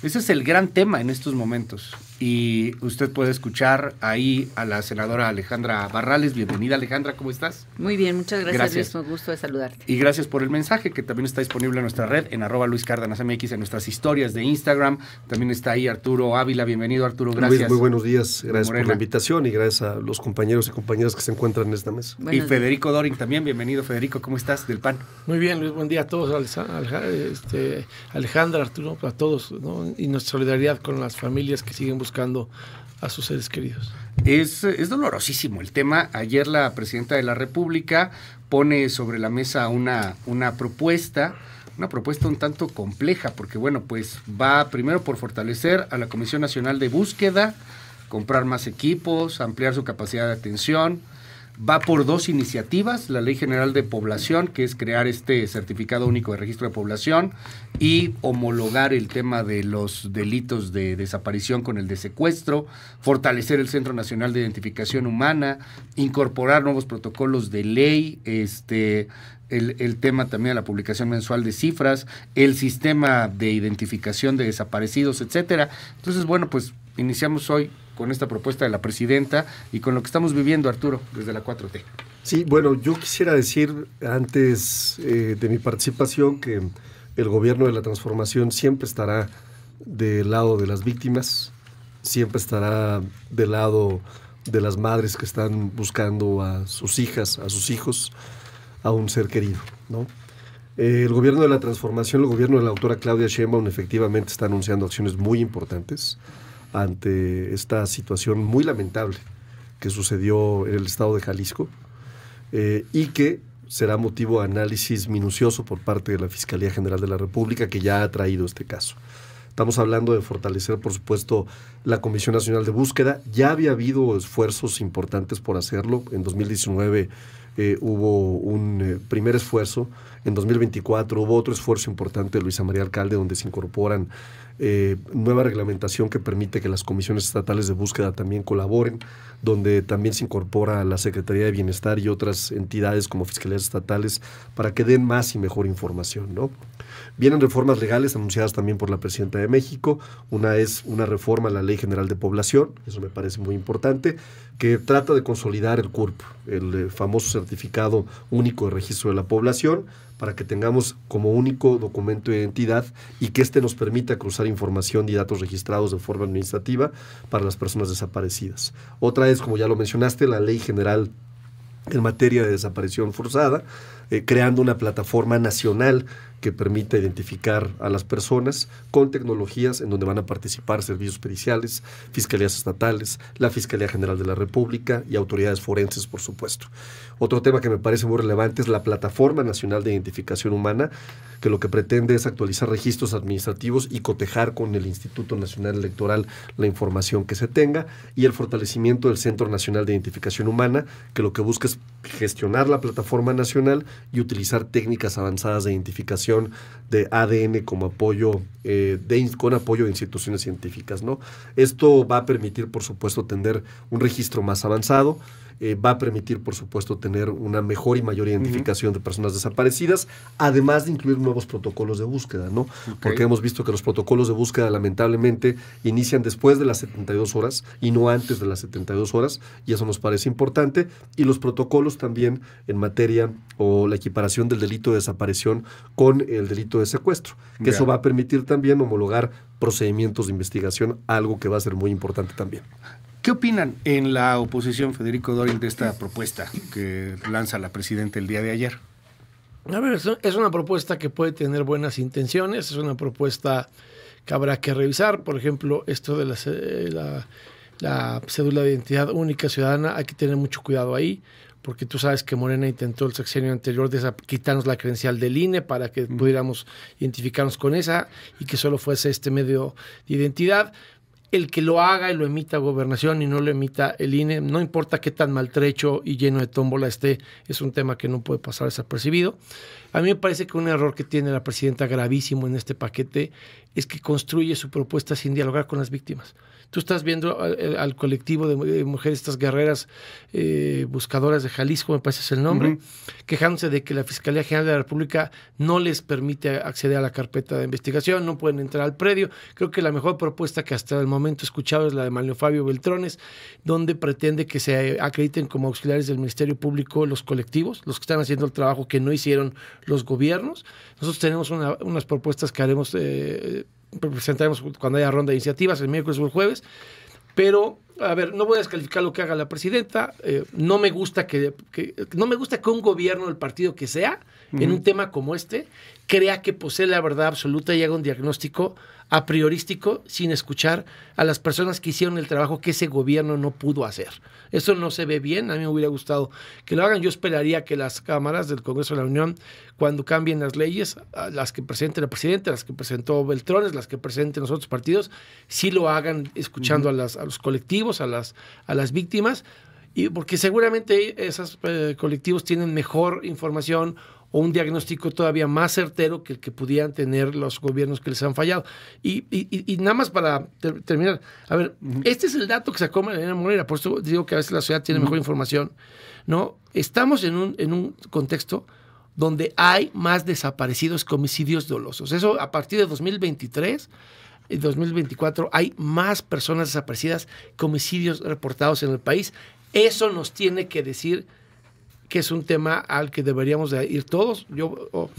Ese es el gran tema en estos momentos. Y usted puede escuchar ahí a la senadora Alejandra Barrales. Bienvenida, Alejandra, ¿cómo estás? Muy bien, muchas gracias. Gracias. Luis, un gusto de saludarte. Y gracias por el mensaje, que también está disponible en nuestra red, en @LuisCárdenasMX, en nuestras historias de Instagram. También está ahí Arturo Ávila. Bienvenido, Arturo, gracias. Luis, muy buenos días. Gracias por la invitación y gracias a los compañeros y compañeras que se encuentran en esta mesa. Y Federico Doring también. Bienvenido, Federico, ¿cómo estás? Del PAN. Muy bien, Luis, buen día a todos, Alejandra, Arturo, a todos, ¿no? Y nuestra solidaridad con las familias que siguen buscando a sus seres queridos. Es dolorosísimo el tema. Ayer la presidenta de la República pone sobre la mesa una propuesta un tanto compleja, porque bueno, pues va primero por fortalecer a la Comisión Nacional de Búsqueda, comprar más equipos, ampliar su capacidad de atención. Va por dos iniciativas, la Ley General de Población, que es crear este certificado único de registro de población, y homologar el tema de los delitos de desaparición con el de secuestro, fortalecer el Centro Nacional de Identificación Humana, incorporar nuevos protocolos de ley, el tema también de la publicación mensual de cifras, el sistema de identificación de desaparecidos, etcétera. Entonces, bueno, pues iniciamos hoy con esta propuesta de la presidenta y con lo que estamos viviendo, Arturo, desde la 4T. Sí, bueno, yo quisiera decir antes de mi participación que el gobierno de la transformación siempre estará del lado de las víctimas, siempre estará del lado de las madres que están buscando a sus hijas, a sus hijos, a un ser querido, ¿no? El gobierno de la transformación, el gobierno de la doctora Claudia Sheinbaum efectivamente está anunciando acciones muy importantes ante esta situación muy lamentable que sucedió en el estado de Jalisco y que será motivo de análisis minucioso por parte de la Fiscalía General de la República, que ya ha traído este caso. Estamos hablando de fortalecer, por supuesto, la Comisión Nacional de Búsqueda. Ya había habido esfuerzos importantes por hacerlo. En 2019 hubo un primer esfuerzo. En 2024 hubo otro esfuerzo importante de Luisa María Alcalde, donde se incorporan nueva reglamentación que permite que las comisiones estatales de búsqueda también colaboren, donde también se incorpora la Secretaría de Bienestar y otras entidades como fiscalías estatales para que den más y mejor información, ¿no? Vienen reformas legales anunciadas también por la Presidenta de México. Una es una reforma a la Ley General de Población, eso me parece muy importante, que trata de consolidar el CURP, el famoso Certificado Único de Registro de la Población, para que tengamos como único documento de identidad y que nos permita cruzar información y datos registrados de forma administrativa para las personas desaparecidas. Otra es, como ya lo mencionaste, la Ley General en materia de desaparición forzada, creando una plataforma nacional que permita identificar a las personas con tecnologías en donde van a participar servicios periciales, fiscalías estatales, la Fiscalía General de la República y autoridades forenses, por supuesto. Otro tema que me parece muy relevante es la Plataforma Nacional de Identificación Humana, que lo que pretende es actualizar registros administrativos y cotejar con el Instituto Nacional Electoral la información que se tenga, y el fortalecimiento del Centro Nacional de Identificación Humana, que lo que busca es gestionar la plataforma nacional y utilizar técnicas avanzadas de identificación de ADN como apoyo, con apoyo de instituciones científicas, ¿no? Esto va a permitir, por supuesto, tener un registro más avanzado, va a permitir, por supuesto, tener una mejor y mayor identificación de personas desaparecidas, además de incluir nuevos protocolos de búsqueda, ¿no? Porque hemos visto que los protocolos de búsqueda, lamentablemente, inician después de las 72 horas y no antes de las 72 horas, y eso nos parece importante. Y los protocolos también en materia o la equiparación del delito de desaparición con el delito de secuestro, que eso va a permitir también homologar procedimientos de investigación, algo que va a ser muy importante también. ¿Qué opinan en la oposición, Federico Doring, de esta propuesta que lanza la presidenta el día de ayer? A ver, es una propuesta que puede tener buenas intenciones, es una propuesta que habrá que revisar. Por ejemplo, esto de la cédula de identidad única ciudadana, hay que tener mucho cuidado ahí, porque tú sabes que Morena intentó el sexenio anterior quitarnos la credencial del INE para que pudiéramos identificarnos con esa y que solo fuese este medio de identidad. El que lo haga y lo emita Gobernación y no lo emita el INE, no importa qué tan maltrecho y lleno de tómbola esté, es un tema que no puede pasar desapercibido. A mí me parece que un error que tiene la presidenta gravísimo en este paquete es que construye su propuesta sin dialogar con las víctimas. Tú estás viendo al colectivo de mujeres, estas guerreras buscadoras de Jalisco, me parece es el nombre, quejándose de que la Fiscalía General de la República no les permite acceder a la carpeta de investigación, no pueden entrar al predio. Creo que la mejor propuesta que hasta el momento he escuchado es la de Manuel Fabio Beltrones, donde pretende que se acrediten como auxiliares del Ministerio Público los colectivos, los que están haciendo el trabajo que no hicieron los gobiernos. Nosotros tenemos unas propuestas que haremos, presentaremos cuando haya ronda de iniciativas, el miércoles o el jueves, pero, a ver, no voy a descalificar lo que haga la presidenta, no me gusta que un gobierno del partido que sea, en un tema como este, crea que posee la verdad absoluta y haga un diagnóstico a priorístico sin escuchar a las personas que hicieron el trabajo que ese gobierno no pudo hacer. Eso no se ve bien, a mí me hubiera gustado que lo hagan. Yo esperaría que las cámaras del Congreso de la Unión, cuando cambien las leyes, las que presente la presidenta, las que presentó Beltrones, las que presenten los otros partidos, sí lo hagan escuchando a los colectivos, a las víctimas, y porque seguramente esos colectivos tienen mejor información o un diagnóstico todavía más certero que el que pudieran tener los gobiernos que les han fallado. Y nada más para terminar, a ver, este es el dato que sacó Mariana Moreira, por eso digo que a veces la sociedad tiene mejor información, ¿no? Estamos en un contexto donde hay más desaparecidos que homicidios dolosos. Eso a partir de 2023 y 2024 hay más personas desaparecidas que homicidios reportados en el país. Eso nos tiene que decir que es un tema al que deberíamos de ir todos. Yo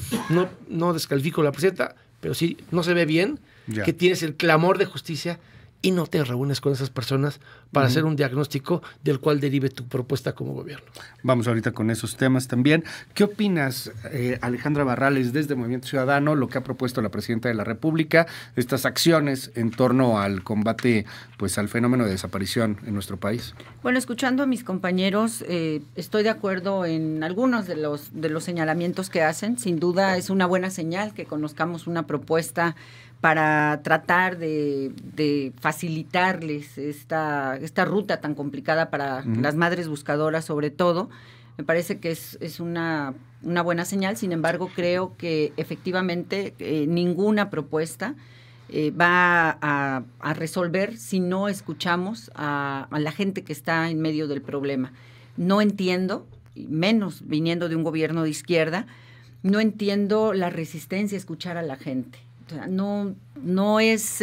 no descalifico a la presidenta, pero sí no se ve bien que tienes el clamor de justicia y no te reúnes con esas personas para hacer un diagnóstico del cual derive tu propuesta como gobierno. Vamos ahorita con esos temas también. ¿Qué opinas, Alejandra Barrales, desde Movimiento Ciudadano, lo que ha propuesto la presidenta de la República, estas acciones en torno al combate pues al fenómeno de desaparición en nuestro país? Bueno, escuchando a mis compañeros, estoy de acuerdo en algunos de los señalamientos que hacen. Sin duda es una buena señal que conozcamos una propuesta para tratar de facilitarles esta ruta tan complicada para las madres buscadoras, sobre todo. Me parece que es una buena señal. Sin embargo, creo que efectivamente ninguna propuesta va a resolver si no escuchamos a la gente que está en medio del problema. No entiendo, menos viniendo de un gobierno de izquierda, no entiendo la resistencia a escuchar a la gente. O sea, no es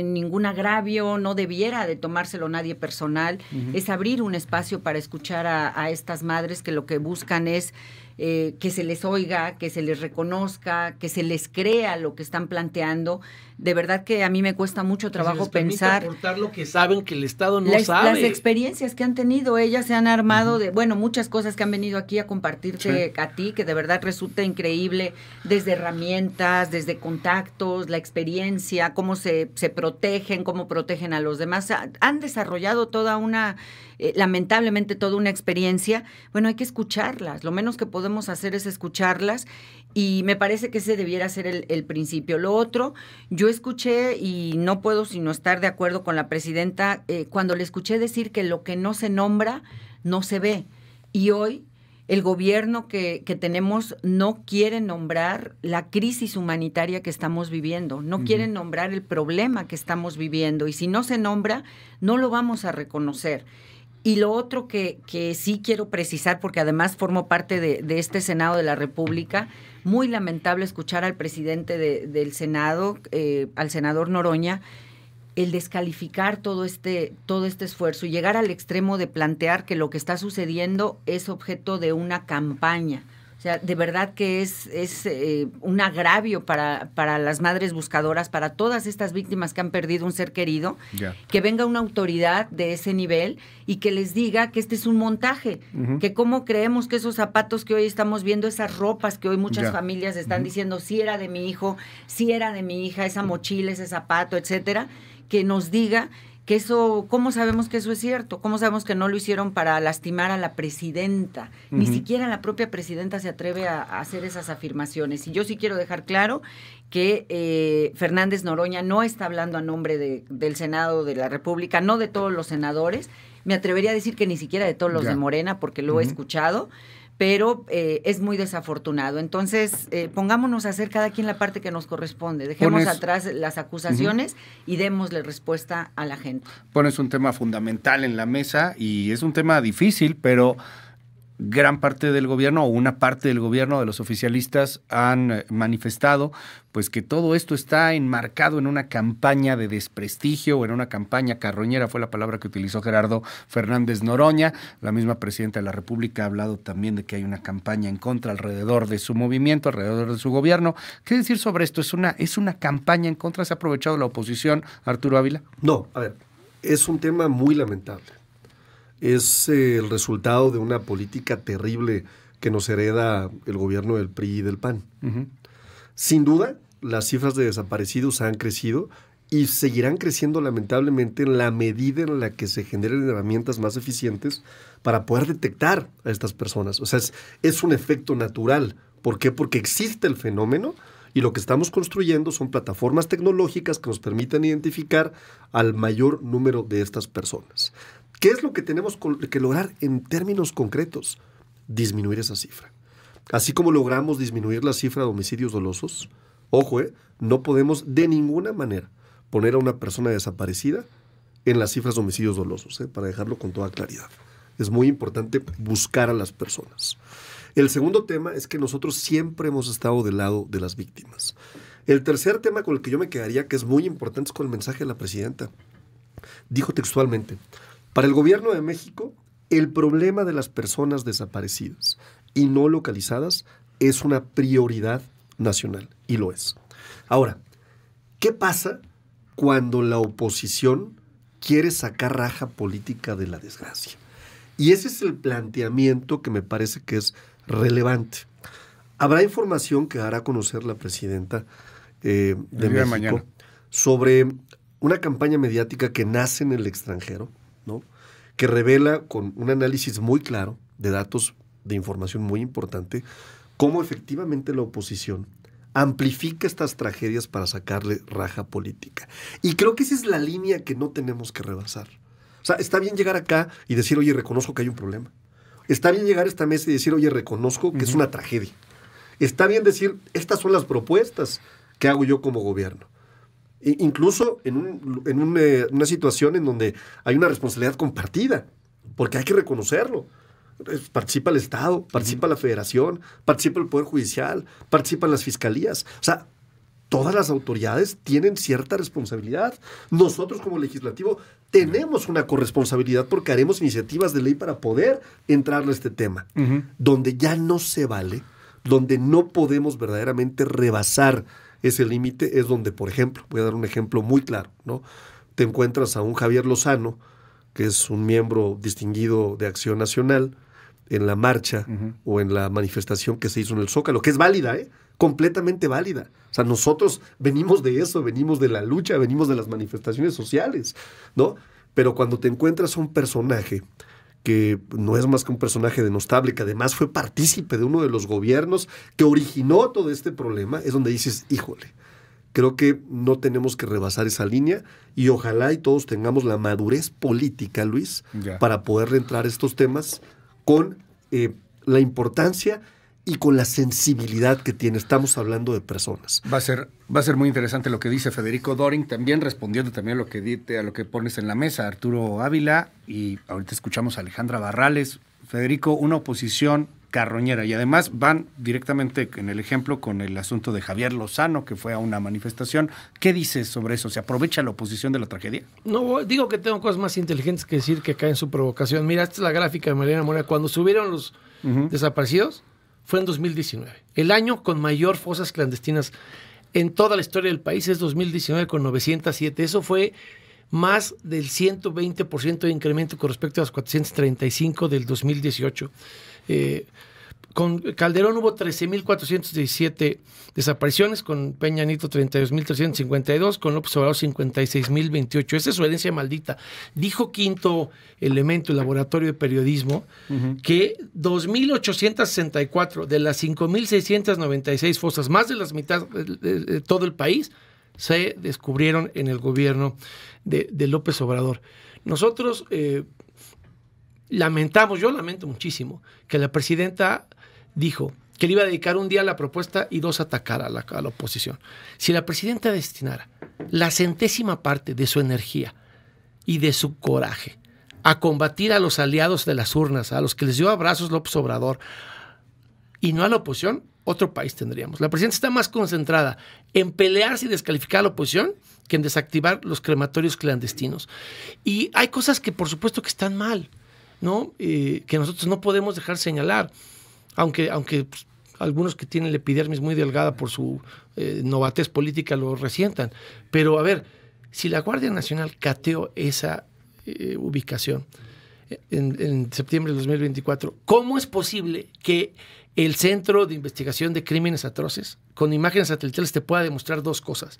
ningún agravio, no debiera de tomárselo nadie personal, es abrir un espacio para escuchar a estas madres que lo que buscan es que se les oiga, que se les reconozca, que se les crea lo que están planteando. De verdad que a mí me cuesta mucho trabajo pensar aportar lo que saben que el Estado no sabe. Las experiencias que han tenido, ellas se han armado de, bueno, muchas cosas que han venido aquí a compartirte a ti, que de verdad resulta increíble, desde herramientas, desde contactos, la experiencia, cómo se protegen, cómo protegen a los demás. Han desarrollado toda una, lamentablemente toda una experiencia. Bueno, hay que escucharlas, lo menos que podemos hacer es escucharlas, y me parece que ese debiera ser el principio. Lo otro, yo escuché, y no puedo sino estar de acuerdo con la presidenta, cuando le escuché decir que lo que no se nombra, no se ve. Y hoy el gobierno que tenemos no quiere nombrar la crisis humanitaria que estamos viviendo, no quiere nombrar el problema que estamos viviendo, y si no se nombra, no lo vamos a reconocer. Y lo otro que sí quiero precisar, porque además formo parte de este Senado de la República, muy lamentable escuchar al presidente del Senado, al senador Noroña, el descalificar todo este esfuerzo y llegar al extremo de plantear que lo que está sucediendo es objeto de una campaña. O sea, de verdad que es un agravio para las madres buscadoras, para todas estas víctimas que han perdido un ser querido, que venga una autoridad de ese nivel y que les diga que este es un montaje, que cómo creemos que esos zapatos que hoy estamos viendo, esas ropas que hoy muchas familias están diciendo, si era de mi hijo, si era de mi hija, esa mochila, ese zapato, etcétera, que nos diga que eso, ¿cómo sabemos que eso es cierto? ¿Cómo sabemos que no lo hicieron para lastimar a la presidenta? Ni siquiera la propia presidenta se atreve a hacer esas afirmaciones. Y yo sí quiero dejar claro que Fernández Noroña no está hablando a nombre del Senado de la República, no de todos los senadores. Me atrevería a decir que ni siquiera de todos los de Morena, porque lo he escuchado. pero es muy desafortunado. Entonces, pongámonos a hacer cada quien la parte que nos corresponde. Dejemos atrás las acusaciones y démosle respuesta a la gente. Pones un tema fundamental en la mesa y es un tema difícil, pero gran parte del gobierno o una parte del gobierno de los oficialistas han manifestado pues que todo esto está enmarcado en una campaña de desprestigio o en una campaña carroñera, fue la palabra que utilizó Gerardo Fernández Noroña. La misma presidenta de la República ha hablado también de que hay una campaña en contra alrededor de su movimiento, alrededor de su gobierno. ¿Qué decir sobre esto? ¿Es una campaña en contra? ¿Se ha aprovechado la oposición, Arturo Ávila? No, a ver, es un tema muy lamentable. Es el resultado de una política terrible que nos hereda el gobierno del PRI y del PAN. Sin duda, las cifras de desaparecidos han crecido y seguirán creciendo lamentablemente en la medida en la que se generen herramientas más eficientes para poder detectar a estas personas. O sea, es un efecto natural. ¿Por qué? Porque existe el fenómeno y lo que estamos construyendo son plataformas tecnológicas que nos permitan identificar al mayor número de estas personas. ¿Qué es lo que tenemos que lograr en términos concretos? Disminuir esa cifra. Así como logramos disminuir la cifra de homicidios dolosos, ojo, no podemos de ninguna manera poner a una persona desaparecida en las cifras de homicidios dolosos, para dejarlo con toda claridad. Es muy importante buscar a las personas. El segundo tema es que nosotros siempre hemos estado del lado de las víctimas. El tercer tema con el que yo me quedaría, que es muy importante, es con el mensaje de la presidenta. Dijo textualmente: para el gobierno de México, el problema de las personas desaparecidas y no localizadas es una prioridad nacional, y lo es. Ahora, ¿qué pasa cuando la oposición quiere sacar raja política de la desgracia? Y ese es el planteamiento que me parece que es relevante. Habrá información que hará conocer la presidenta de México sobre una campaña mediática que nace en el extranjero, ¿no?, que revela con un análisis muy claro de datos de información muy importante cómo efectivamente la oposición amplifica estas tragedias para sacarle raja política. Y creo que esa es la línea que no tenemos que rebasar. O sea, está bien llegar acá y decir, oye, reconozco que hay un problema. Está bien llegar a esta mesa y decir, oye, reconozco que es una tragedia. Está bien decir, estas son las propuestas que hago yo como gobierno. Incluso en una situación en donde hay una responsabilidad compartida, porque hay que reconocerlo. Participa el Estado, participa la Federación, participa el Poder Judicial, participan las fiscalías. O sea, todas las autoridades tienen cierta responsabilidad. Nosotros como legislativo tenemos una corresponsabilidad porque haremos iniciativas de ley para poder entrarle a este tema. Donde ya no se vale, donde no podemos verdaderamente rebasar ese límite, es donde, por ejemplo, voy a dar un ejemplo muy claro, ¿no? Te encuentras a un Javier Lozano, que es un miembro distinguido de Acción Nacional, en la marcha o en la manifestación que se hizo en el Zócalo, que es válida, completamente válida. O sea, nosotros venimos de eso, venimos de la lucha, venimos de las manifestaciones sociales, ¿no? Pero cuando te encuentras a un personaje que no es más que un personaje denostable, que además fue partícipe de uno de los gobiernos que originó todo este problema, es donde dices, híjole, creo que no tenemos que rebasar esa línea y ojalá y todos tengamos la madurez política, Luis, para poder entrar a estos temas con la importancia y con la sensibilidad que tiene. Estamos hablando de personas. Va a ser muy interesante lo que dice Federico Doring, también respondiendo también a lo que pones en la mesa, Arturo Ávila, y ahorita escuchamos a Alejandra Barrales. Federico, una oposición carroñera, y además van directamente en el ejemplo con el asunto de Javier Lozano, que fue a una manifestación. ¿Qué dices sobre eso? ¿Se aprovecha la oposición de la tragedia? No, digo que tengo cosas más inteligentes que decir que caen en su provocación. Mira, esta es la gráfica de Mariana Morena. Cuando subieron los desaparecidos, fue en 2019. El año con mayor fosas clandestinas en toda la historia del país es 2019 con 907. Eso fue más del 120% de incremento con respecto a las 435 del 2018. Con Calderón hubo 13.417 desapariciones, con Peña Nieto 32.352, con López Obrador 56.028. Esa es su herencia maldita. Dijo Quinto Elemento, el laboratorio de periodismo, que 2.864 de las 5.696 fosas, más de las mitad de todo el país, se descubrieron en el gobierno de López Obrador. Nosotros yo lamento muchísimo que la presidenta dijo que le iba a dedicar un día a la propuesta y 2 a atacar a la oposición. Si la presidenta destinara la 100ª parte de su energía y de su coraje a combatir a los aliados de las urnas, a los que les dio abrazos López Obrador, y no a la oposición, otro país tendríamos. La presidenta está más concentrada en pelearse y descalificar a la oposición que en desactivar los crematorios clandestinos. Y hay cosas que por supuesto que están mal, ¿no? Que nosotros no podemos dejar señalar, aunque pues, algunos que tienen la epidermis muy delgada por su novatez política lo resientan. Pero a ver, si la Guardia Nacional cateó esa ubicación en septiembre de 2024, ¿cómo es posible que el Centro de Investigación de Crímenes Atroces, con imágenes satelitales, te pueda demostrar 2 cosas?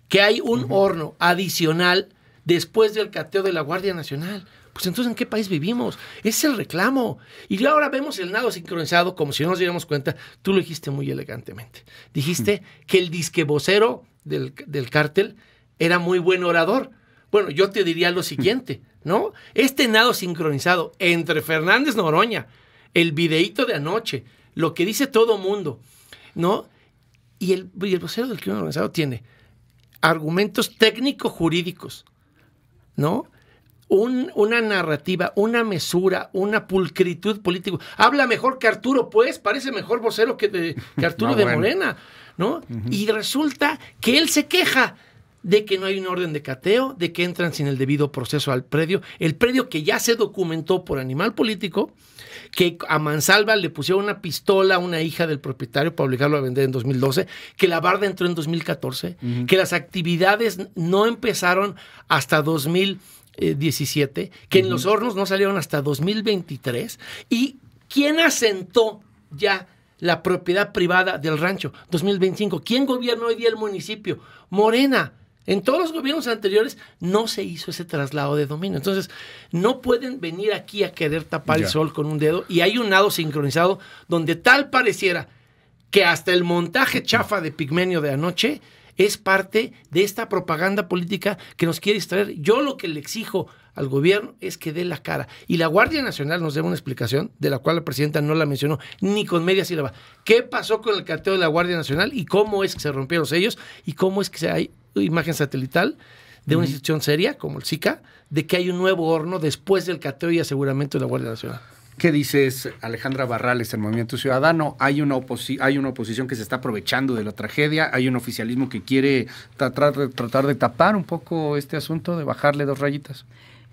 Que hay un horno adicional después del cateo de la Guardia Nacional. Pues entonces, ¿en qué país vivimos? Ese es el reclamo. Y ahora vemos el nado sincronizado como si no nos diéramos cuenta. Tú lo dijiste muy elegantemente. Dijiste que el disque vocero del cártel era muy buen orador. Bueno, yo te diría lo siguiente, ¿no? Este nado sincronizado entre Fernández Noroña, el videíto de anoche, lo que dice todo mundo, ¿no? Y el vocero del crimen organizado tiene argumentos técnico-jurídicos, ¿no? Una narrativa, una mesura, una pulcritud política. Habla mejor que Arturo, pues, parece mejor vocero que Arturo de Morena, ¿no? Y resulta que él se queja de que no hay un orden de cateo, de que entran sin el debido proceso al predio, el predio que ya se documentó por Animal Político, que a mansalva le pusieron una pistola a una hija del propietario para obligarlo a vender en 2012, que la barda entró en 2014, que las actividades no empezaron hasta 2017, que en los hornos no salieron hasta 2023, y ¿quién asentó ya la propiedad privada del rancho? 2025. ¿Quién gobierna hoy día el municipio? Morena. En todos los gobiernos anteriores no se hizo ese traslado de dominio. Entonces, no pueden venir aquí a querer tapar el sol con un dedo. Y hay un nado sincronizado donde tal pareciera que hasta el montaje chafa de Pigmenio de anoche es parte de esta propaganda política que nos quiere distraer. Yo lo que le exijo al gobierno es que dé la cara. Y la Guardia Nacional nos debe una explicación, de la cual la presidenta no la mencionó ni con media sílaba. ¿Qué pasó con el cateo de la Guardia Nacional y cómo es que se rompieron los sellos y cómo es que hay imagen satelital de una institución seria como el SICA de que hay un nuevo horno después del cateo y aseguramiento de la Guardia Nacional? ¿Qué dices, Alejandra Barrales, en Movimiento Ciudadano? Hay una oposición que se está aprovechando de la tragedia, hay un oficialismo que quiere tratar de tapar un poco este asunto, de bajarle 2 rayitas.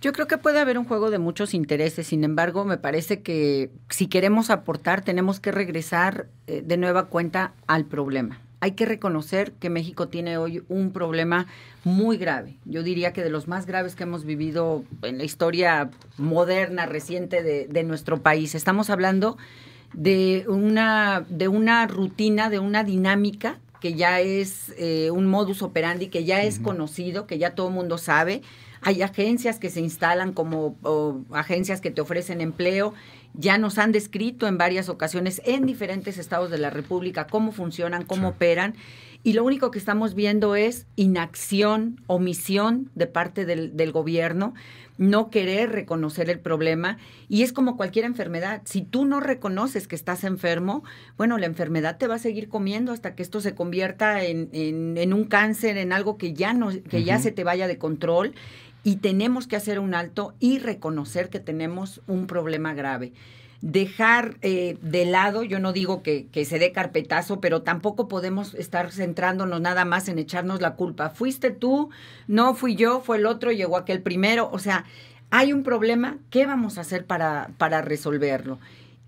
Yo creo que puede haber un juego de muchos intereses, sin embargo, me parece que si queremos aportar, tenemos que regresar de nueva cuenta al problema. Hay que reconocer que México tiene hoy un problema muy grave. Yo diría que de los más graves que hemos vivido en la historia moderna, reciente de nuestro país. Estamos hablando de una rutina, de una dinámica que ya es un modus operandi, que ya es conocido, que ya todo el mundo sabe. Hay agencias que se instalan como agencias que te ofrecen empleo. Ya nos han descrito en varias ocasiones en diferentes estados de la República cómo funcionan, cómo operan. Y lo único que estamos viendo es inacción, omisión de parte del gobierno, no querer reconocer el problema. Y es como cualquier enfermedad. Si tú no reconoces que estás enfermo, bueno, la enfermedad te va a seguir comiendo hasta que esto se convierta en un cáncer, en algo que ya ya se te vaya de control. Y tenemos que hacer un alto y reconocer que tenemos un problema grave. Dejar de lado, yo no digo que se dé carpetazo, pero tampoco podemos estar centrándonos nada más en echarnos la culpa. Fuiste tú, no fui yo, fue el otro, llegó aquel primero. O sea, hay un problema, ¿qué vamos a hacer para resolverlo?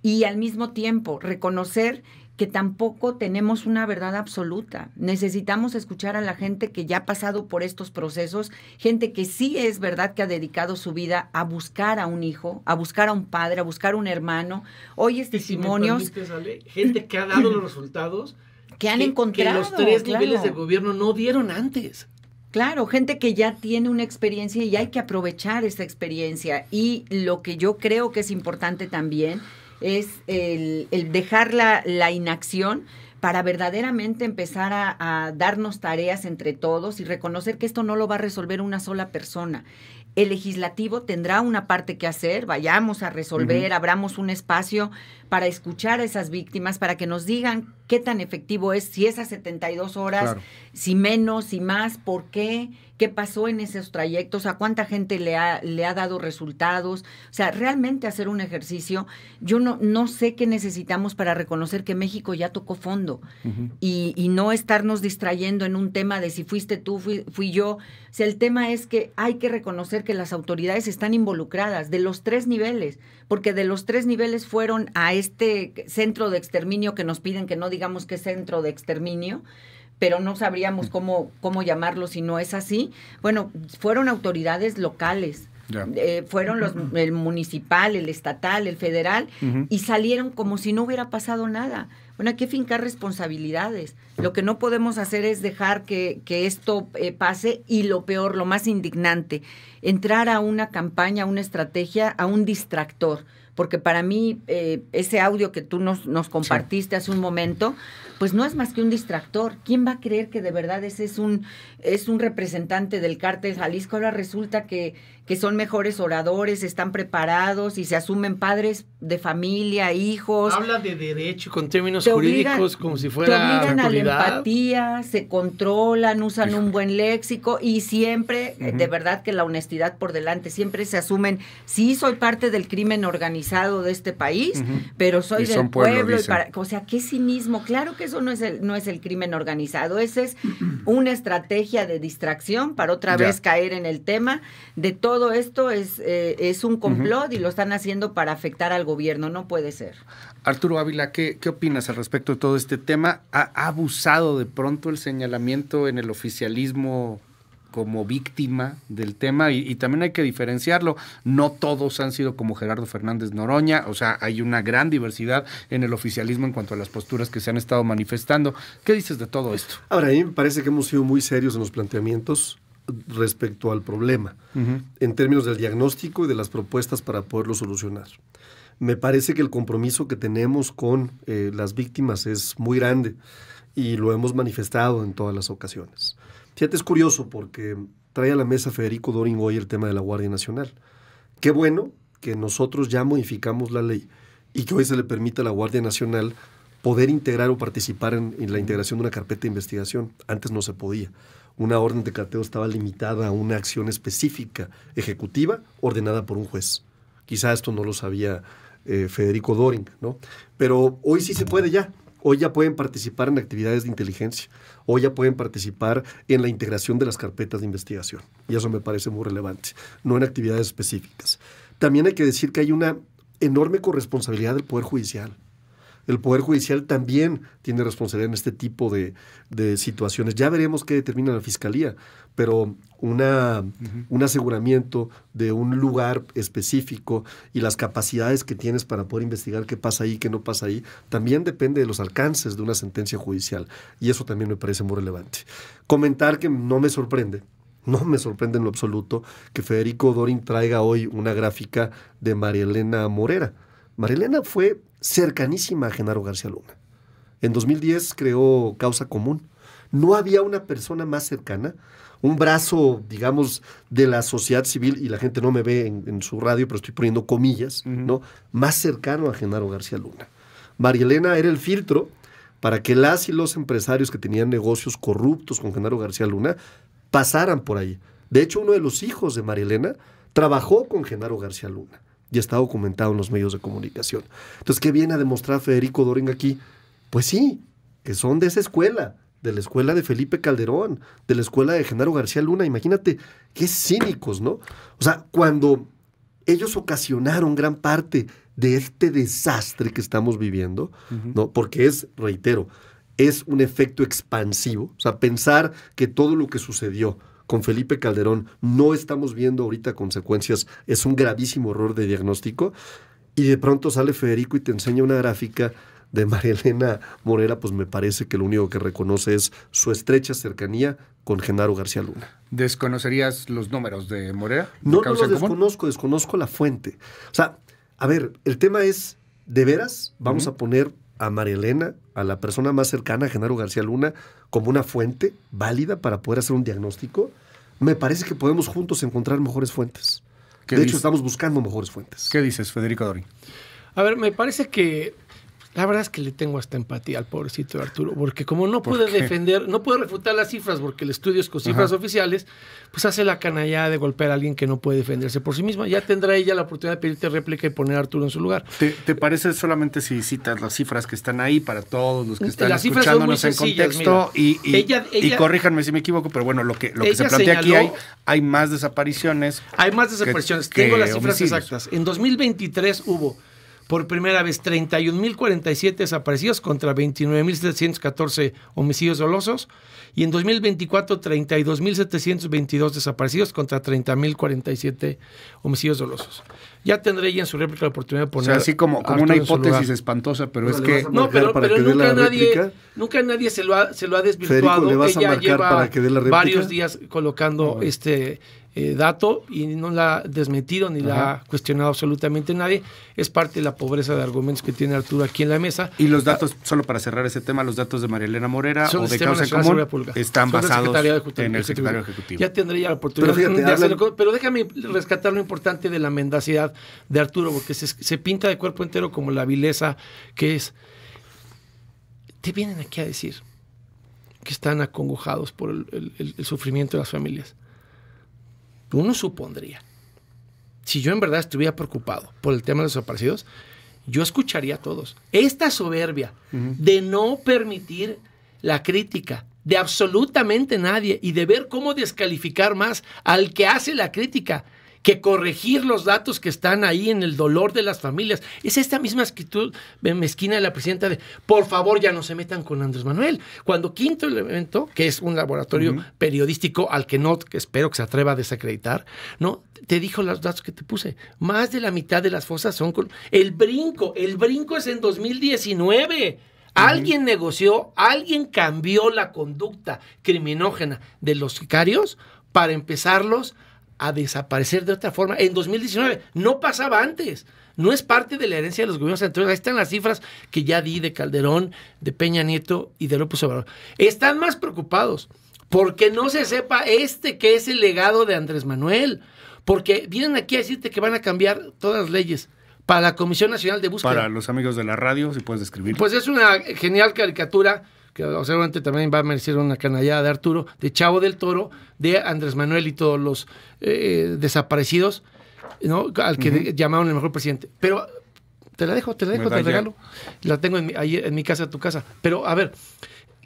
Y al mismo tiempo, reconocer que tampoco tenemos una verdad absoluta. Necesitamos escuchar a la gente que ya ha pasado por estos procesos, gente que sí es verdad que ha dedicado su vida a buscar a un hijo, a buscar a un padre, a buscar a un hermano. Hoy es testimonios. Si me permites, Ale, gente que ha dado los resultados que han encontrado. Que los 3 niveles de gobierno no dieron antes. Claro, gente que ya tiene una experiencia y hay que aprovechar esa experiencia. Y lo que yo creo que es importante también es el dejar la inacción para verdaderamente empezar a darnos tareas entre todos y reconocer que esto no lo va a resolver una sola persona. El legislativo tendrá una parte que hacer, vayamos a resolver, abramos un espacio para escuchar a esas víctimas, para que nos digan qué tan efectivo es, si es a 72 horas, si menos, si más, por qué pasó en esos trayectos, a cuánta gente le ha dado resultados. O sea, realmente hacer un ejercicio. Yo no sé qué necesitamos para reconocer que México ya tocó fondo y no estarnos distrayendo en un tema de si fuiste tú, fui yo. O sea, el tema es que hay que reconocer que las autoridades están involucradas de los 3 niveles, porque de los 3 niveles fueron a este centro de exterminio que nos piden que no digamos que es centro de exterminio, pero no sabríamos cómo llamarlo si no es así. Bueno, fueron autoridades locales, fueron el municipal, el estatal, el federal, y salieron como si no hubiera pasado nada. Bueno, hay que fincar responsabilidades. Lo que no podemos hacer es dejar que esto pase, y lo peor, lo más indignante, entrar a una campaña, a una estrategia, a un distractor. Porque para mí ese audio que tú nos compartiste hace un momento, pues no es más que un distractor. ¿Quién va a creer que de verdad ese es un representante del Cártel Jalisco? Ahora resulta que son mejores oradores, están preparados y se asumen padres de familia, hijos. Habla de derecho con términos jurídicos como si fuera autoridad. Te obligan a la autoridad. empatía, se controlan, usan un buen léxico y siempre, de verdad que la honestidad por delante, siempre se asumen, sí soy parte del crimen organizado de este país, pero soy del pueblo. O sea, qué cinismo. Claro que eso no es el crimen organizado, esa es una estrategia de distracción para otra vez caer en el tema de todo esto es un complot y lo están haciendo para afectar al gobierno, no puede ser. Arturo Ávila, ¿qué opinas al respecto de todo este tema? ¿Ha abusado de pronto el señalamiento en el oficialismo como víctima del tema? Y también hay que diferenciarlo, no todos han sido como Gerardo Fernández Noroña, o sea, hay una gran diversidad en el oficialismo en cuanto a las posturas que se han estado manifestando. ¿Qué dices de todo esto? Ahora, a mí me parece que hemos sido muy serios en los planteamientos respecto al problema, en términos del diagnóstico y de las propuestas para poderlo solucionar. Me parece que el compromiso que tenemos con las víctimas es muy grande y lo hemos manifestado en todas las ocasiones. Fíjate, es curioso porque trae a la mesa Federico Doring hoy el tema de la Guardia Nacional. Qué bueno que nosotros ya modificamos la ley y que hoy se le permite a la Guardia Nacional poder integrar o participar en la integración de una carpeta de investigación. Antes no se podía. Una orden de cateo estaba limitada a una acción específica, ejecutiva, ordenada por un juez. Quizá esto no lo sabía Federico Doring, ¿no? Pero hoy sí se puede ya. Hoy ya pueden participar en actividades de inteligencia. Hoy ya pueden participar en la integración de las carpetas de investigación. Y eso me parece muy relevante, no en actividades específicas. También hay que decir que hay una enorme corresponsabilidad del Poder Judicial. El Poder Judicial también tiene responsabilidad en este tipo de situaciones. Ya veremos qué determina la Fiscalía, pero un aseguramiento de un lugar específico y las capacidades que tienes para poder investigar qué pasa ahí, qué no pasa ahí, también depende de los alcances de una sentencia judicial. Y eso también me parece muy relevante. Comentar que no me sorprende en lo absoluto que Federico Doring traiga hoy una gráfica de María Elena Morera. María Elena fue cercanísima a Genaro García Luna. En 2010 creó Causa Común. No había una persona más cercana, un brazo, digamos, de la sociedad civil, y la gente no me ve en su radio, pero estoy poniendo comillas, ¿no? Más cercano a Genaro García Luna. María Elena era el filtro para que las y los empresarios que tenían negocios corruptos con Genaro García Luna pasaran por ahí. De hecho, uno de los hijos de María Elena trabajó con Genaro García Luna y está documentado en los medios de comunicación. Entonces, ¿qué viene a demostrar Federico Doring aquí? Pues sí, que son de esa escuela, de la escuela de Felipe Calderón, de la escuela de Genaro García Luna. Imagínate, qué cínicos, ¿no? O sea, cuando ellos ocasionaron gran parte de este desastre que estamos viviendo, ¿no? Porque es, reitero, es un efecto expansivo. O sea, pensar que todo lo que sucedió con Felipe Calderón no estamos viendo ahorita consecuencias es un gravísimo error de diagnóstico. Y de pronto sale Federico y te enseña una gráfica de María Elena Morera, pues me parece que lo único que reconoce es su estrecha cercanía con Genaro García Luna. ¿Desconocerías los números de Morera? No los desconozco la fuente. O sea, a ver, el tema es, ¿de veras vamos a poner a María Elena, a la persona más cercana a Genaro García Luna, como una fuente válida para poder hacer un diagnóstico? me parece que podemos juntos encontrar mejores fuentes. De hecho, estamos buscando mejores fuentes. ¿Qué dices, Federico Dorin? A ver, me parece que la verdad es que le tengo hasta empatía al pobrecito de Arturo, porque como no puede defender, no puede refutar las cifras, porque el estudio es con cifras oficiales, pues hace la canallada de golpear a alguien que no puede defenderse por sí misma. Ya tendrá ella la oportunidad de pedirte réplica y poner a Arturo en su lugar. ¿Te parece solamente si citas las cifras que están ahí para todos los que están las escuchándonos en contexto? Mira, y corríjanme si me equivoco, pero bueno, lo que se plantea aquí hay más desapariciones. Hay más desapariciones. Tengo las cifras exactas. En 2023 hubo por primera vez 31.047 desaparecidos contra 29.714 homicidios dolosos. Y en 2024, 32.722 desaparecidos contra 30.047 homicidios dolosos. Ya tendré ya en su réplica la oportunidad de poner. O sea, así como una hipótesis espantosa, pero es que. No, pero nunca nadie se lo ha desvirtuado. Federico, ¿le vas ella a marcar lleva para que dé la réplica? varios días colocando dato y no la ha desmentido ni la ha cuestionado absolutamente nadie. Es parte de la pobreza de argumentos que tiene Arturo aquí en la mesa. Y los datos, solo para cerrar ese tema, los datos de María Elena Morera o de Causa en Común están basados en el secretario ejecutivo. Ya tendré ya la oportunidad de hacerlo, pero déjame rescatar lo importante de la mendacidad de Arturo, porque se pinta de cuerpo entero como la vileza que es. Te vienen aquí a decir que están acongojados por el sufrimiento de las familias. Uno supondría, si yo en verdad estuviera preocupado por el tema de los desaparecidos, yo escucharía a todos. Esta soberbia de no permitir la crítica de absolutamente nadie y de ver cómo descalificar más al que hace la crítica que corregir los datos que están ahí en el dolor de las familias. Es esta misma actitud mezquina de la presidenta de, por favor, ya no se metan con Andrés Manuel. Cuando Quinto Elemento, que es un laboratorio periodístico al que no, que espero que se atreva a desacreditar, ¿no? Te dijo los datos que te puse. Más de la mitad de las fosas son con... El brinco es en 2019. Alguien negoció, alguien cambió la conducta criminógena de los sicarios para empezarlos a desaparecer de otra forma. En 2019 no pasaba antes. No es parte de la herencia de los gobiernos anteriores. Ahí están las cifras que ya di de Calderón, de Peña Nieto y de López Obrador. Están más preocupados porque no se sepa que es el legado de Andrés Manuel. Porque vienen aquí a decirte que van a cambiar todas las leyes para la Comisión Nacional de Búsqueda. Para los amigos de la radio, si puedes describir. Pues es una genial caricatura que seguramente también va a merecer una canallada de Arturo, de Chavo del Toro, de Andrés Manuel y todos los desaparecidos, ¿no? Al que llamaron el mejor presidente. Pero te regalo. La tengo ahí en mi casa, tu casa. Pero a ver,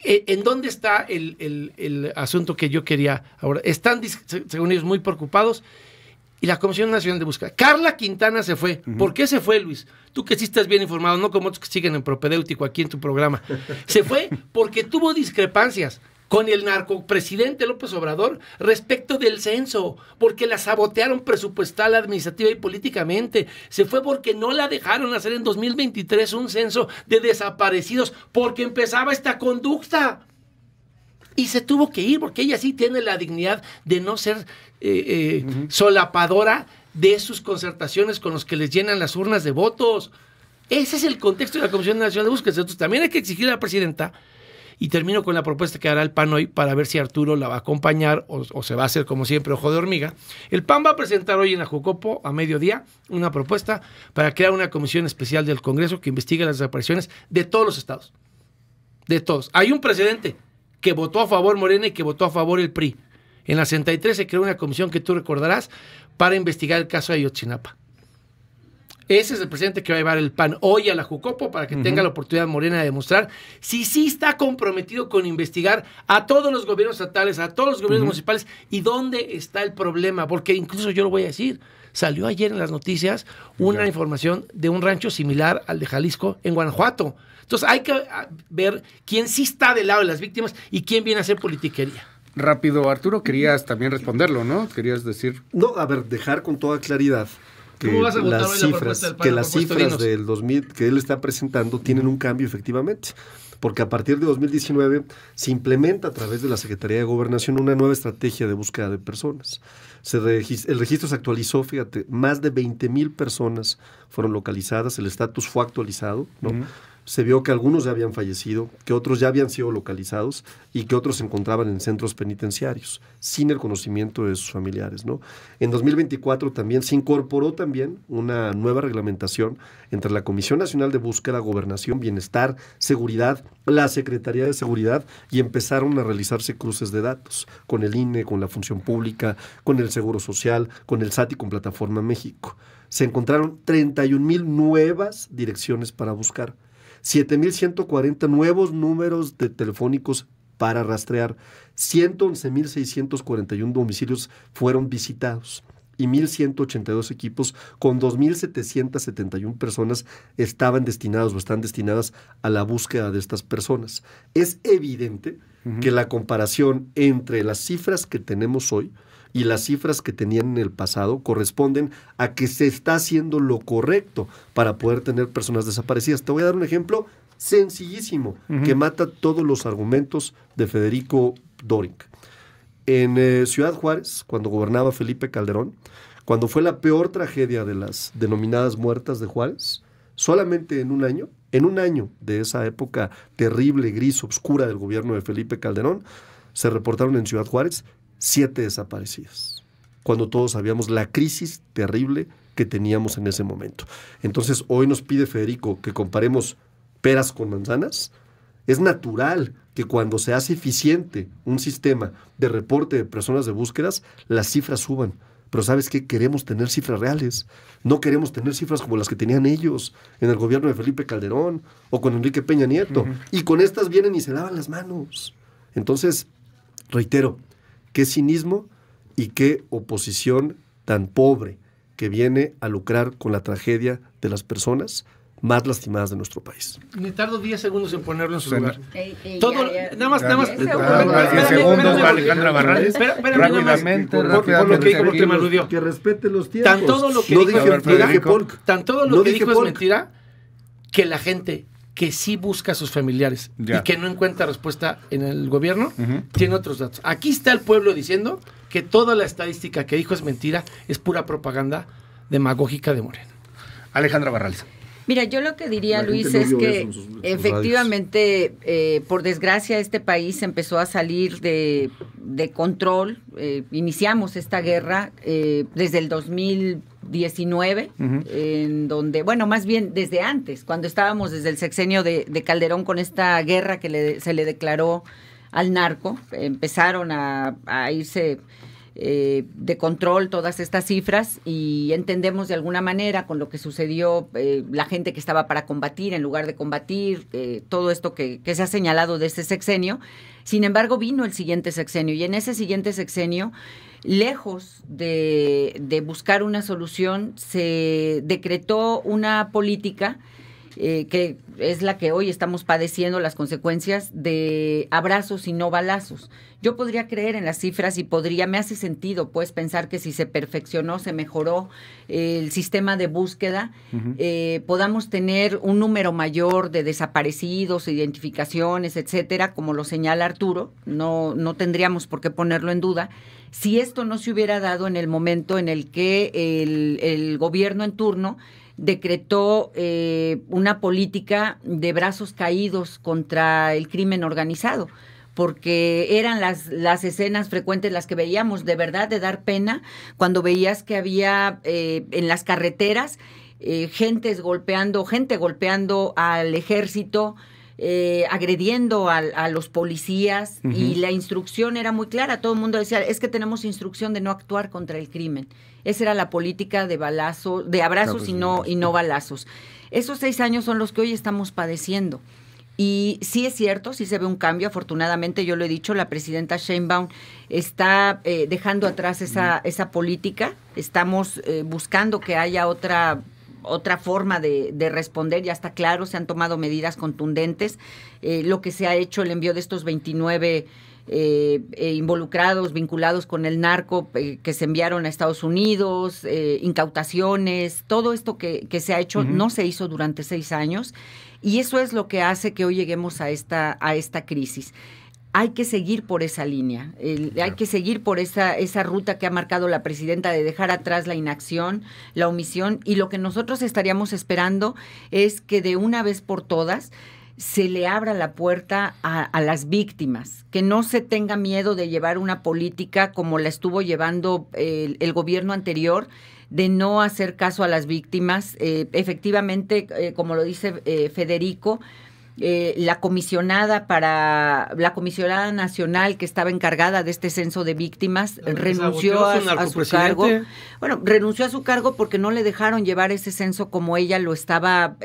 ¿en dónde está el asunto que yo quería ahora? Están, según ellos, muy preocupados. Y la Comisión Nacional de Búsqueda. Carla Quintana se fue. ¿Por qué se fue, Luis? Tú que sí estás bien informado, no como otros que siguen en propedéutico aquí en tu programa. Se fue porque tuvo discrepancias con el narcopresidente López Obrador respecto del censo, porque la sabotearon presupuestal, administrativa y políticamente. Se fue porque no la dejaron hacer en 2023 un censo de desaparecidos, porque empezaba esta conducta. Y se tuvo que ir porque ella sí tiene la dignidad de no ser solapadora de sus concertaciones con los que les llenan las urnas de votos. Ese es el contexto de la Comisión Nacional de Búsqueda. Entonces también hay que exigirle a la presidenta, y termino con la propuesta que hará el PAN hoy para ver si Arturo la va a acompañar o se va a hacer como siempre ojo de hormiga. El PAN va a presentar hoy en la Jucopo a mediodía una propuesta para crear una comisión especial del Congreso que investigue las desapariciones de todos los estados. De todos. Hay un precedente que votó a favor Morena y que votó a favor el PRI. En la 63 se creó una comisión que tú recordarás para investigar el caso de Ayotzinapa. Ese es el presidente que va a llevar el PAN hoy a la Jucopo para que tenga la oportunidad Morena de demostrar si sí está comprometido con investigar a todos los gobiernos estatales, a todos los gobiernos municipales y dónde está el problema. Porque incluso yo lo voy a decir, salió ayer en las noticias una información de un rancho similar al de Jalisco en Guanajuato. Entonces hay que ver quién sí está del lado de las víctimas y quién viene a hacer politiquería. Rápido, Arturo, querías también responderlo, ¿no? Querías decir... No, a ver, dejar con toda claridad que las cifras del 2000 que él está presentando tienen un cambio efectivamente, porque a partir de 2019 se implementa a través de la Secretaría de Gobernación una nueva estrategia de búsqueda de personas. El registro se actualizó, fíjate, más de 20,000 personas fueron localizadas, el estatus fue actualizado, ¿no? se vio que algunos ya habían fallecido, que otros ya habían sido localizados y que otros se encontraban en centros penitenciarios, sin el conocimiento de sus familiares, ¿no? En 2024 también se incorporó también una nueva reglamentación entre la Comisión Nacional de Búsqueda, Gobernación, Bienestar, Seguridad, la Secretaría de Seguridad, y empezaron a realizarse cruces de datos con el INE, con la Función Pública, con el Seguro Social, con el SAT y con Plataforma México. Se encontraron 31,000 nuevas direcciones para buscar, 7,140 nuevos números de telefónicos para rastrear, 111,641 domicilios fueron visitados y 1,182 equipos con 2,771 personas estaban destinados o están destinadas a la búsqueda de estas personas. Es evidente que la comparación entre las cifras que tenemos hoy y las cifras que tenían en el pasado corresponden a que se está haciendo lo correcto para poder tener personas desaparecidas. Te voy a dar un ejemplo sencillísimo que mata todos los argumentos de Federico Doring. En Ciudad Juárez, cuando gobernaba Felipe Calderón, cuando fue la peor tragedia de las denominadas muertas de Juárez, solamente en un año de esa época terrible, gris, oscura del gobierno de Felipe Calderón, se reportaron en Ciudad Juárez 7 desaparecidas, cuando todos sabíamos la crisis terrible que teníamos en ese momento. Entonces, hoy nos pide Federico que comparemos peras con manzanas. Es natural que cuando se hace eficiente un sistema de reporte de personas de búsquedas, las cifras suban. Pero ¿sabes qué? Queremos tener cifras reales. No queremos tener cifras como las que tenían ellos en el gobierno de Felipe Calderón o con Enrique Peña Nieto. Y con estas vienen y se lavan las manos. Entonces, reitero, qué cinismo y qué oposición tan pobre que viene a lucrar con la tragedia de las personas más lastimadas de nuestro país. Me tardo 10 segundos en ponerlo en su lugar. Nada más 10 segundos, Alejandra Barrales. Rápidamente, por lo que me aludió. Que respete los tiempos. Tan todo lo que dijo es mentira, que la gente que sí busca a sus familiares y que no encuentra respuesta en el gobierno, tiene otros datos. Aquí está el pueblo diciendo que toda la estadística que dijo es mentira, es pura propaganda demagógica de Morena. Alejandra Barrales. Mira, yo lo que diría, Luis, es que efectivamente, por desgracia, este país empezó a salir de control. Iniciamos esta guerra desde el 2019, en donde, bueno, más bien desde antes, cuando estábamos desde el sexenio de Calderón con esta guerra que se le declaró al narco, empezaron a irse de control todas estas cifras y entendemos de alguna manera con lo que sucedió, la gente que estaba para combatir en lugar de combatir, todo esto que se ha señalado de este sexenio. Sin embargo, vino el siguiente sexenio y en ese siguiente sexenio, lejos de buscar una solución, se decretó una política que es la que hoy estamos padeciendo las consecuencias de abrazos y no balazos. Yo podría creer en las cifras y me hace sentido pues pensar que si se perfeccionó, se mejoró el sistema de búsqueda, podamos tener un número mayor de desaparecidos, identificaciones, etcétera, como lo señala Arturo, no tendríamos por qué ponerlo en duda. Si esto no se hubiera dado en el momento en el que el gobierno en turno decretó una política de brazos caídos contra el crimen organizado, porque eran las escenas frecuentes las que veíamos, de verdad, de dar pena, cuando veías que había en las carreteras gente golpeando al ejército, agrediendo a los policías, y la instrucción era muy clara. Todo el mundo decía, es que tenemos instrucción de no actuar contra el crimen. Esa era la política de abrazos y no balazos. Esos 6 años son los que hoy estamos padeciendo. Y sí es cierto, sí se ve un cambio. Afortunadamente, yo lo he dicho, la presidenta Sheinbaum está dejando atrás esa política. Estamos buscando que haya otra forma de responder. Ya está claro, se han tomado medidas contundentes. Lo que se ha hecho, el envío de estos 29 involucrados, vinculados con el narco, que se enviaron a Estados Unidos, incautaciones, todo esto que se ha hecho no se hizo durante 6 años, y eso es lo que hace que hoy lleguemos a esta crisis. hay que seguir por esa línea, hay que seguir por esa ruta que ha marcado la presidenta de dejar atrás la inacción, la omisión, y lo que nosotros estaríamos esperando es que de una vez por todas se le abra la puerta a las víctimas, que no se tenga miedo de llevar una política como la estuvo llevando el gobierno anterior, de no hacer caso a las víctimas. Efectivamente, como lo dice Federico, la comisionada nacional que estaba encargada de este censo de víctimas renunció a su cargo. Bueno, renunció a su cargo porque no le dejaron llevar ese censo como ella lo estaba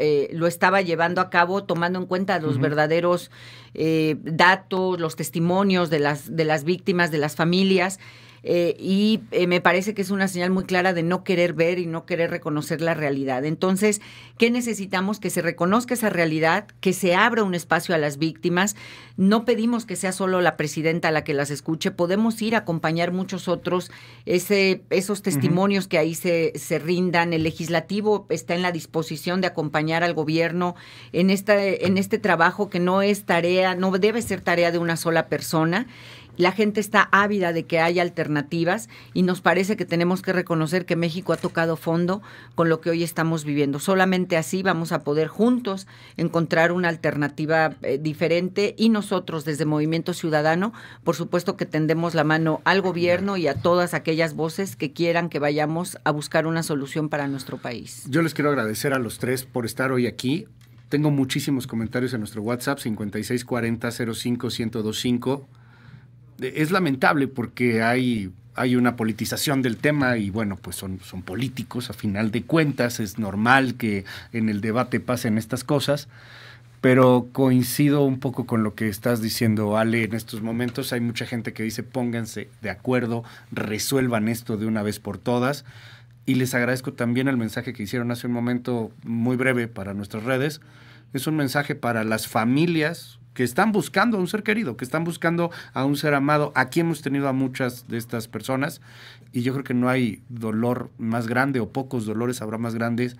llevando a cabo, tomando en cuenta los verdaderos datos, los testimonios de las víctimas, de las familias. Y me parece que es una señal muy clara de no querer ver y no querer reconocer la realidad. Entonces, ¿qué necesitamos? Que se reconozca esa realidad, que se abra un espacio a las víctimas. No pedimos que sea solo la presidenta la que las escuche, podemos ir a acompañar muchos otros, esos testimonios que ahí se rindan. El legislativo está en la disposición de acompañar al gobierno en este trabajo que no debe ser tarea de una sola persona. La gente está ávida de que haya alternativas y nos parece que tenemos que reconocer que México ha tocado fondo con lo que hoy estamos viviendo. Solamente así vamos a poder juntos encontrar una alternativa diferente, y nosotros desde Movimiento Ciudadano, por supuesto que tendemos la mano al gobierno y a todas aquellas voces que quieran que vayamos a buscar una solución para nuestro país. Yo les quiero agradecer a los tres por estar hoy aquí. Tengo muchísimos comentarios en nuestro WhatsApp, 5640-05-1025. Es lamentable porque hay una politización del tema y bueno, pues son políticos a final de cuentas, es normal que en el debate pasen estas cosas, pero coincido un poco con lo que estás diciendo, Ale, en estos momentos hay mucha gente que dice pónganse de acuerdo, resuelvan esto de una vez por todas, y les agradezco también el mensaje que hicieron hace un momento muy breve para nuestras redes. Es un mensaje para las familias que están buscando a un ser querido, que están buscando a un ser amado. Aquí hemos tenido a muchas de estas personas y yo creo que no hay dolor más grande, o pocos dolores habrá más grandes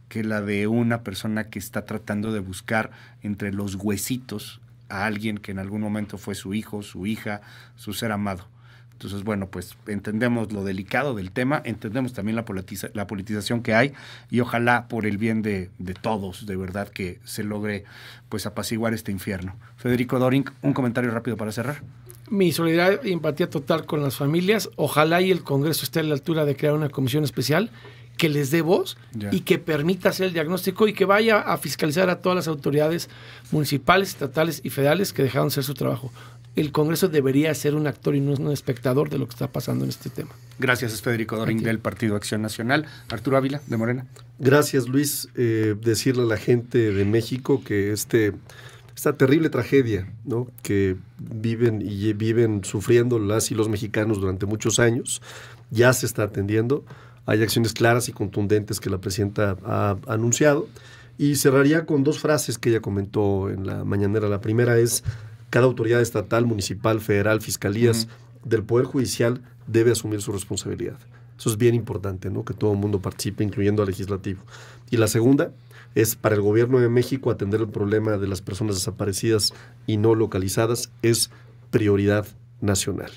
que la de una persona que está tratando de buscar entre los huesitos a alguien que en algún momento fue su hijo, su hija, su ser amado. Entonces, bueno, pues entendemos lo delicado del tema, entendemos también la politización que hay, y ojalá por el bien de todos, de verdad, que se logre pues apaciguar este infierno. Federico Doring, un comentario rápido para cerrar. Mi solidaridad y empatía total con las familias. Ojalá y el Congreso esté a la altura de crear una comisión especial que les dé voz y que permita hacer el diagnóstico y que vaya a fiscalizar a todas las autoridades municipales, estatales y federales que dejaron de hacer su trabajo. El Congreso debería ser un actor y no un espectador de lo que está pasando en este tema. Gracias, es Federico Doring del Partido Acción Nacional. Arturo Ávila, de Morena. Gracias, Luis. Decirle a la gente de México que esta terrible tragedia, ¿no?, que viven sufriendo las y los mexicanos durante muchos años, ya se está atendiendo. Hay acciones claras y contundentes que la presidenta ha anunciado. Y cerraría con dos frases que ella comentó en la mañanera. La primera es: cada autoridad estatal, municipal, federal, fiscalías del Poder Judicial debe asumir su responsabilidad. Eso es bien importante, ¿no?, que todo el mundo participe, incluyendo al legislativo. Y la segunda es: para el gobierno de México, atender el problema de las personas desaparecidas y no localizadas es prioridad nacional.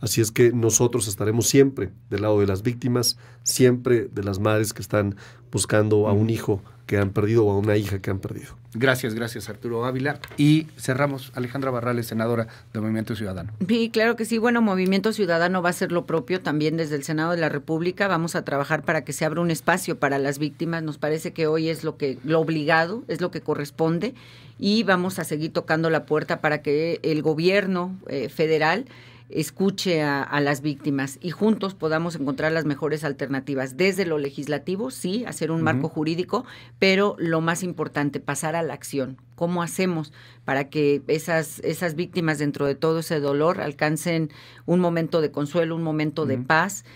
Así es que nosotros estaremos siempre del lado de las víctimas, siempre de las madres que están buscando a un hijo que han perdido o a una hija que han perdido. Gracias Arturo Ávila. Y cerramos, Alejandra Barrales, senadora de Movimiento Ciudadano. Sí, claro que sí. Bueno, Movimiento Ciudadano va a hacer lo propio también desde el Senado de la República. Vamos a trabajar para que se abra un espacio para las víctimas. Nos parece que hoy es lo obligado, es lo que corresponde, y vamos a seguir tocando la puerta para que el gobierno federal escuche a las víctimas y juntos podamos encontrar las mejores alternativas. Desde lo legislativo, sí, hacer un marco jurídico, pero lo más importante, pasar a la acción. ¿Cómo hacemos para que esas víctimas, dentro de todo ese dolor, alcancen un momento de consuelo, un momento de paz?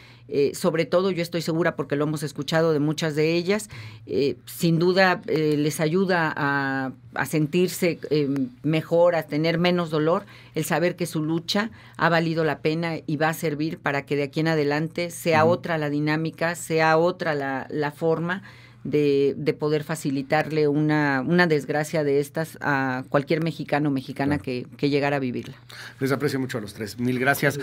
Sobre todo, yo estoy segura, porque lo hemos escuchado de muchas de ellas, sin duda les ayuda a sentirse mejor, a tener menos dolor, el saber que su lucha ha valido la pena y va a servir para que de aquí en adelante sea otra la dinámica, sea otra la forma de poder facilitarle una desgracia de estas a cualquier mexicano o mexicana que llegara a vivirla. Les aprecio mucho a los tres. Mil gracias.